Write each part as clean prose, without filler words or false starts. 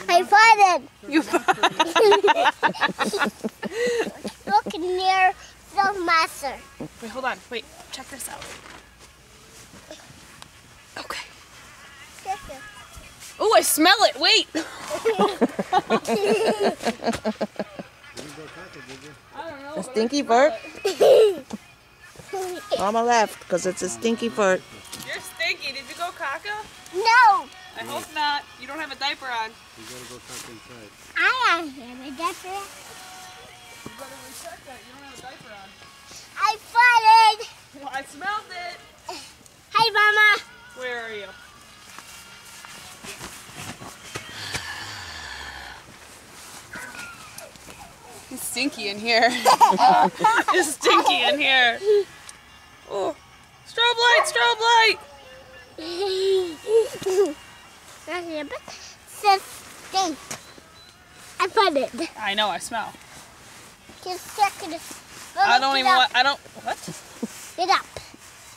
I farted. You farted. Look near the master. Wait, hold on. Wait, check this out. Okay. Oh, I smell it. Wait. I don't know. A stinky fart? Mama left because it's a stinky fart. You're stinky. Did you go caca? No. I hope not. You don't have a diaper on. You gotta go caca inside. I am here. My diaper. You better recheck that. You don't have a diaper on. I farted. Well, I smelled it. Hi, Mama. Where are you? It's stinky in here. It's stinky in here. Oh, strobe light, strobe light. Stink. I farted. I know, I smell. Just check it. I don't even want, I don't, what? Get up.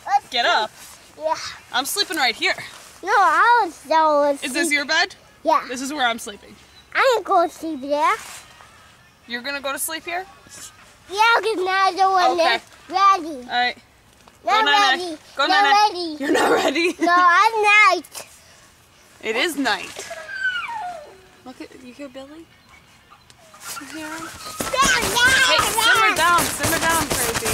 Let's Get up. Yeah. I'm sleeping right here. No, I was Is this your bed? Yeah. This is where I'm sleeping. I ain't going to sleep there. You're gonna go to sleep here? Yeah, because now the one Okay. is ready. All right. Not night-night. ready. Go Not night-night. ready. You're not ready? No, I'm night. It is night. Look at, you hear Billy? You hear him? Hey, simmer down, crazy.